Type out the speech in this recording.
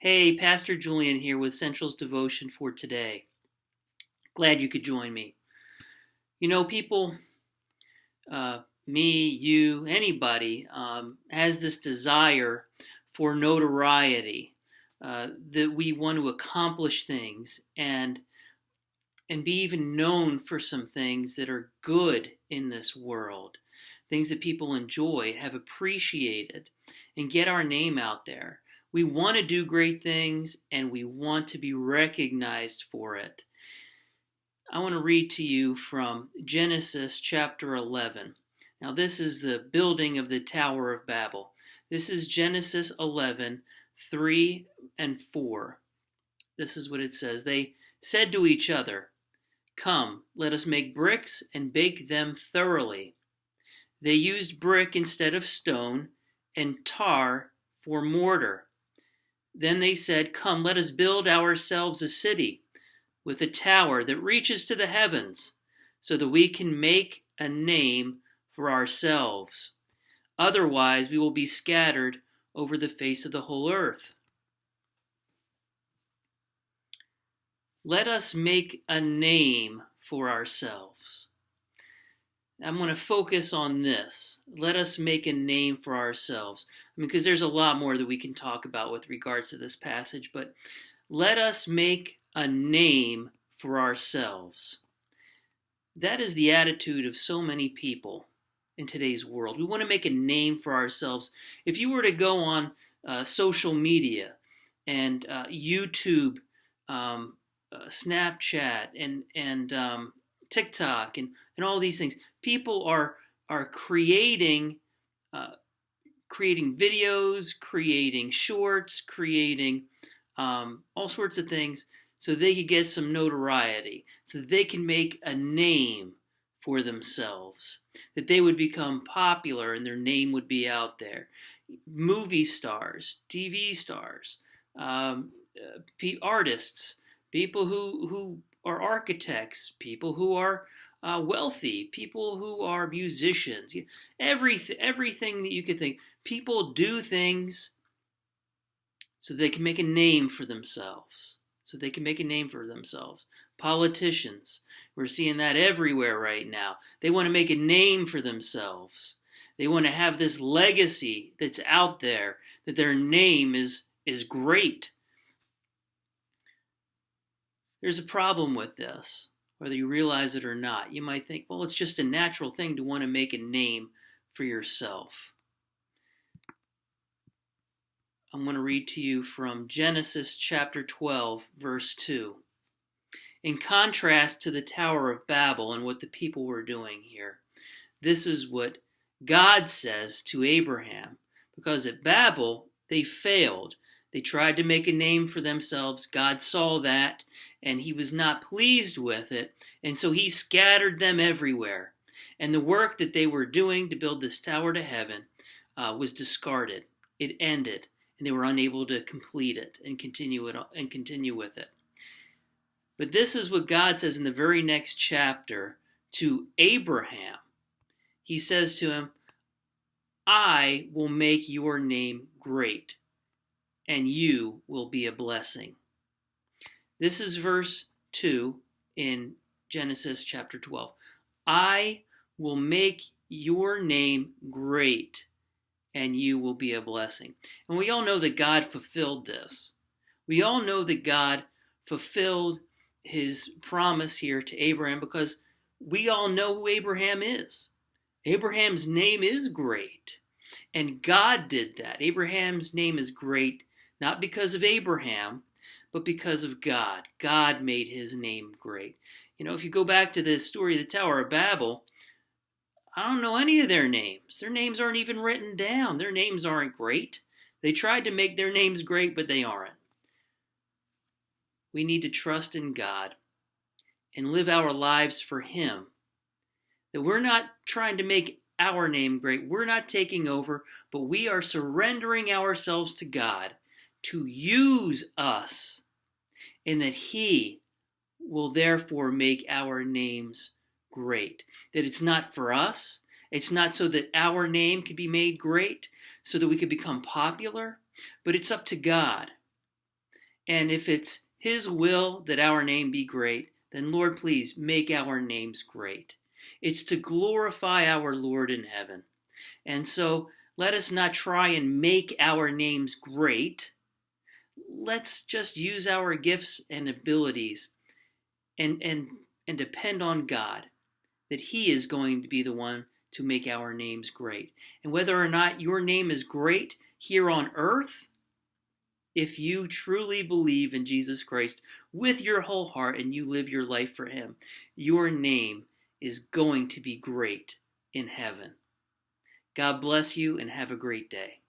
Hey, Pastor Julian here with Central's Devotion for today. Glad you could join me. You know, people, me, you, anybody, has this desire for notoriety, that we want to accomplish things and be even known for some things that are good in this world, things that people enjoy, have appreciated, and get our name out there. We want to do great things and we want to be recognized for it. I want to read to you from Genesis chapter 11. Now, this is the building of the Tower of Babel. This is Genesis 11, 3 and 4. This is what it says. They said to each other, "Come, let us make bricks and bake them thoroughly." They used brick instead of stone and tar for mortar. Then they said, "Come, let us build ourselves a city with a tower that reaches to the heavens, so that we can make a name for ourselves. Otherwise, we will be scattered over the face of the whole earth." Let us make a name for ourselves. I'm going to focus on this. Let us make a name for ourselves. Because there's a lot more that we can talk about with regards to this passage, but let us make a name for ourselves. That is the attitude of so many people in today's world. We want to make a name for ourselves. If you were to go on social media and YouTube, Snapchat, and TikTok, and all these things, people are creating videos, creating shorts, creating all sorts of things so they could get some notoriety, so that they can make a name for themselves, that they would become popular and their name would be out there. Movie stars, TV stars, artists, people who are architects, people who are wealthy, people who are musicians, everything that you could think. People do things so they can make a name for themselves. Politicians, we're seeing that everywhere right now. They want to make a name for themselves. They want to have this legacy that's out there, that their name is great. There's a problem with this, whether you realize it or not. You might think, well, it's just a natural thing to want to make a name for yourself. I'm going to read to you from Genesis chapter 12, verse 2. In contrast to the Tower of Babel and what the people were doing here, this is what God says to Abraham. Because at Babel, they failed. They tried to make a name for themselves. God saw that, and he was not pleased with it, and so he scattered them everywhere. And the work that they were doing to build this tower to heaven was discarded. It ended, and they were unable to complete it and continue with it. But this is what God says in the very next chapter to Abraham. He says to him, "I will make your name great, and you will be a blessing." This is verse 2 in Genesis chapter 12. "I will make your name great, and you will be a blessing." And we all know that God fulfilled this. We all know that God fulfilled his promise here to Abraham because we all know who Abraham is. Abraham's name is great, and God did that. Abraham's name is great not because of Abraham, but because of God. God made his name great. You know, if you go back to the story of the Tower of Babel, I don't know any of their names. Their names aren't even written down. Their names aren't great. They tried to make their names great, but they aren't. We need to trust in God and live our lives for him. That we're not trying to make our name great. We're not taking over, but we are surrendering ourselves to God to use us, and that he will therefore make our names great. That it's not for us. It's not so that our name can be made great, so that we could become popular, but it's up to God. And if it's His will that our name be great, then Lord, please make our names great. It's to glorify our Lord in heaven. And so let us not try and make our names great. Let's just use our gifts and abilities and depend on God, that He is going to be the one to make our names great. And whether or not your name is great here on earth, if you truly believe in Jesus Christ with your whole heart and you live your life for Him, your name is going to be great in heaven. God bless you and have a great day.